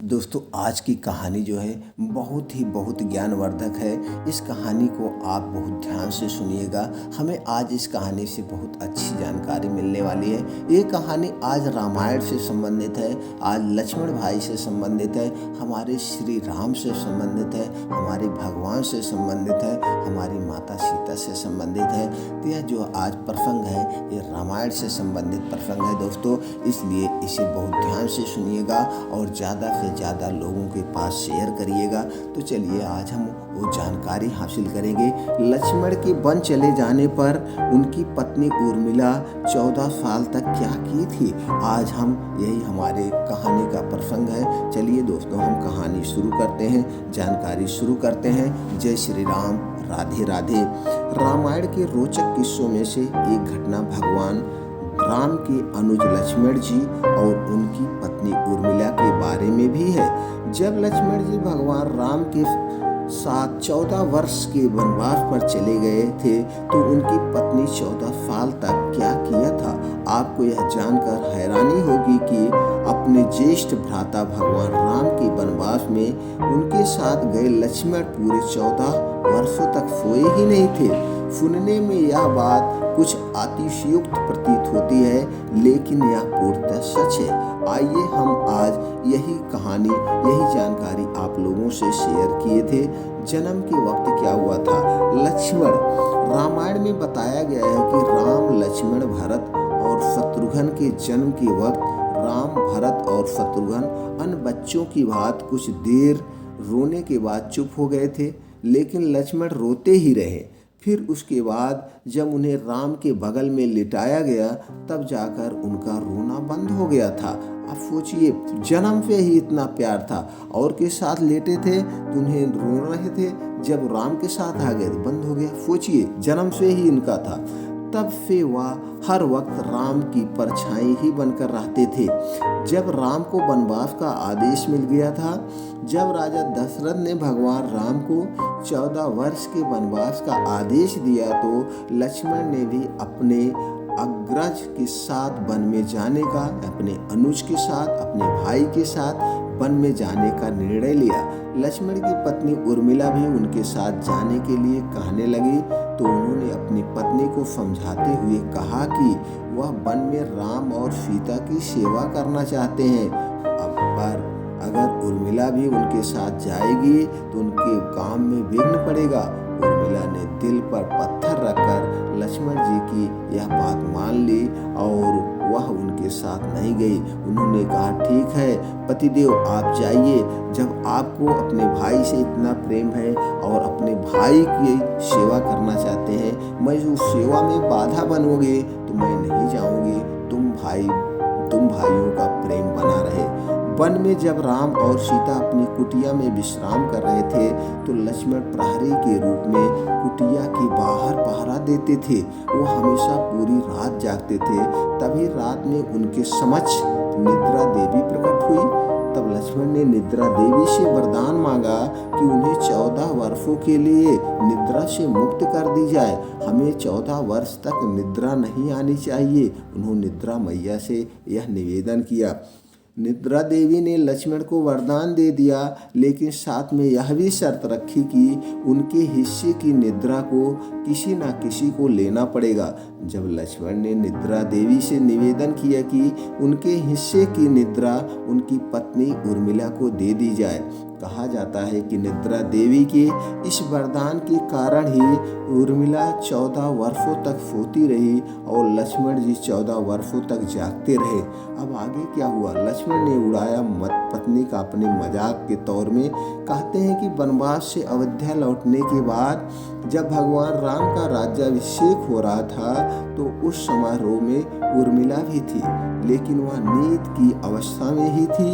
दोस्तों आज की कहानी जो है बहुत ज्ञानवर्धक है। इस कहानी को आप बहुत ध्यान से सुनिएगा। हमें आज इस कहानी से बहुत अच्छी जानकारी मिलने वाली है। ये कहानी आज रामायण से संबंधित है, आज लक्ष्मण भाई से संबंधित है, हमारे श्री राम से संबंधित है, हमारे भगवान से संबंधित है, हमारी माता सीता से संबंधित है। तो यह जो आज प्रसंग है ये रामायण से संबंधित प्रसंग है दोस्तों, इसलिए इसे बहुत ध्यान से सुनिएगा और ज़्यादा से ज़्यादा लोगों के पास शेयर करिएगा। तो चलिए आज हम वो जानकारी हासिल करेंगे। लक्ष्मण के वन चले जाने पर उनकी पत्नी उर्मिला 14 साल तक क्या की थी, आज हम यही हमारे कहानी का प्रसंग है। चलिए दोस्तों हम कहानी शुरू करते हैं, जानकारी शुरू करते हैं। जय श्री राम, राधे राधे। रामायण के रोचक किस्सों में से एक घटना भगवान राम के अनुज लक्ष्मण जी और उनकी पत्नी उर्मिला के बारे में भी है। जब लक्ष्मण जी भगवान राम के साथ 14 वर्ष के वनवास पर चले गए थे तो उनकी पत्नी 14 साल तक क्या किया था। आपको यह जानकर हैरानी होगी कि अपने ज्येष्ठ भ्राता भगवान राम के वनवास में उनके साथ गए लक्ष्मण पूरे 14 वर्षों तक सोए ही नहीं थे। सुनने में यह बात कुछ अतिशयोक्त प्रतीत होती है, लेकिन यह पूर्णतः सच है। आइए हम आज यही कहानी, यही जानकारी आप लोगों से शेयर किए थे। जन्म के वक्त क्या हुआ था। लक्ष्मण, रामायण में बताया गया है कि राम, लक्ष्मण, भरत और शत्रुघ्न के जन्म के वक्त राम, भरत और शत्रुघ्न अन्य बच्चों की बात कुछ देर रोने के बाद चुप हो गए थे, लेकिन लक्ष्मण रोते ही रहे। फिर उसके बाद जब उन्हें राम के बगल में लिटाया गया तब जाकर उनका रोना बंद हो गया था। आप सोचिए, जन्म से ही इतना प्यार था और के साथ लेटे थे तो उन्हें रो रहे थे, जब राम के साथ आ गए तो बंद हो गया। सोचिए, जन्म से ही इनका था। तब से वह हर वक्त राम की परछाई ही बनकर रहते थे। जब राम को वनवास का आदेश मिल गया था, जब राजा दशरथ ने भगवान राम को 14 वर्ष के वनवास का आदेश दिया तो लक्ष्मण ने भी अपने अग्रज के साथ वन में जाने का, अपने अनुज के साथ, अपने भाई के साथ वन में जाने का निर्णय लिया। लक्ष्मण की पत्नी उर्मिला भी उनके साथ जाने के लिए कहने लगी तो उन्होंने अपनी पत्नी को समझाते हुए कहा कि वह वन में राम और सीता की सेवा करना चाहते हैं। पर अगर उर्मिला भी उनके साथ जाएगी तो उनके काम में विघ्न पड़ेगा। उर्मिला ने दिल पर पत्थर रखकर लक्ष्मण जी की यह बात मान ली और वह उनके साथ नहीं गई। उन्होंने कहा, ठीक है पतिदेव, आप जाइए। जब आपको अपने भाई से इतना प्रेम है और अपने भाई की सेवा करना चाहते हैं, मैं जो सेवा में बाधा बनोगे तो मैं नहीं जाऊंगी। तुम भाइयों का प्रेम बना रहे। वन में जब राम और सीता अपनी कुटिया में विश्राम कर रहे थे तो लक्ष्मण प्रहरी के रूप में कुटिया के बाहर पहरा देते थे। वो हमेशा पूरी रात जागते थे। तभी रात में उनके समक्ष निद्रा देवी प्रकट हुई। तब लक्ष्मण ने निद्रा देवी से वरदान मांगा कि उन्हें 14 वर्षों के लिए निद्रा से मुक्त कर दी जाए। हमें 14 वर्ष तक निद्रा नहीं आनी चाहिए। उन्होंने निद्रा मैया से यह निवेदन किया। निद्रा देवी ने लक्ष्मण को वरदान दे दिया, लेकिन साथ में यह भी शर्त रखी कि उनके हिस्से की निद्रा को किसी न किसी को लेना पड़ेगा। जब लक्ष्मण ने निद्रा देवी से निवेदन किया कि उनके हिस्से की निद्रा उनकी पत्नी उर्मिला को दे दी जाए, कहा जाता है कि निद्रा देवी के इस वरदान के कारण ही उर्मिला 14 वर्षों तक सोती रही और लक्ष्मण जी 14 वर्षों तक जागते रहे। अब आगे क्या हुआ। लक्ष्मण ने उड़ाया पत्नी का अपने मजाक के तौर में। कहते हैं कि वनवास से अयोध्या लौटने के बाद जब भगवान राम का राज्याभिषेक हो रहा था तो उस समारोह में उर्मिला भी थी, लेकिन वह नींद की अवस्था में ही थी।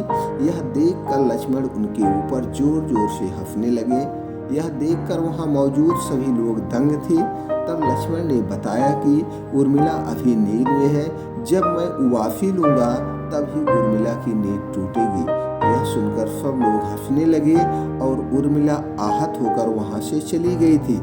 यह देखकर लक्ष्मण उनके ऊपर जोर जोर से हंसने लगे। यह देखकर वहां मौजूद सभी लोग दंग थे। तब लक्ष्मण ने बताया कि उर्मिला अभी नींद में है, जब मैं उवाफी लूंगा तभी उर्मिला की नींद टूटेगी। यह सुनकर सब लोग हंसने लगे और उर्मिला आहत होकर वहां से चली गई थी।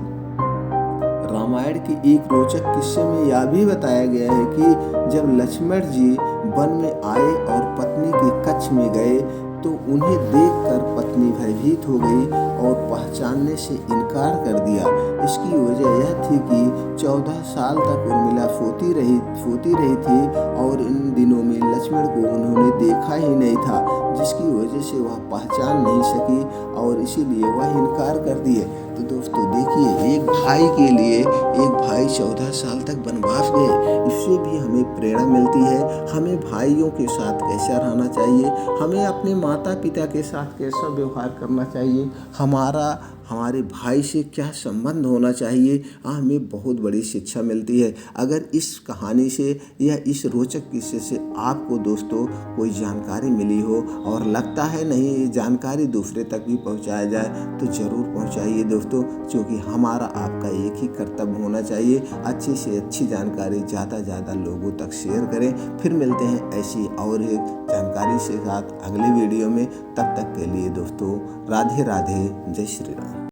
रामायण के एक रोचक किस्से में यह भी बताया गया है कि जब लक्ष्मण जी वन में आए और पत्नी के कक्ष में गए तो उन्हें देखकर पत्नी भयभीत हो गई और पहचानने से इनकार कर दिया। इसकी वजह यह थी कि 14 साल तक उर्मिला सोती रही थी और इन दिनों में लक्ष्मण को उन्होंने देखा ही नहीं था, जिसकी वजह से वह पहचान नहीं सकी और इसीलिए वह इनकार कर दिए। तो दोस्तों देखिए, एक भाई के लिए एक भाई 14 साल तक वनवास गए, इससे भी हमें प्रेरणा मिलती है हमें भाइयों के साथ कैसा रहना चाहिए, हमें अपने माता पिता के साथ कैसा व्यवहार करना चाहिए, हमारे भाई से क्या संबंध होना चाहिए, हमें बहुत बड़ी शिक्षा मिलती है। अगर इस कहानी से या इस रोचक किस्से से आपको दोस्तों कोई जानकारी मिली हो और लगता है नहीं ये जानकारी दूसरे तक भी पहुंचाया जाए, तो ज़रूर पहुंचाइए दोस्तों, क्योंकि हमारा आपका एक ही कर्तव्य होना चाहिए, अच्छी से अच्छी जानकारी ज़्यादा लोगों तक शेयर करें। फिर मिलते हैं ऐसी और एक जानकारी के साथ अगले वीडियो में। तब तक के लिए दोस्तों राधे राधे, जय श्री राम।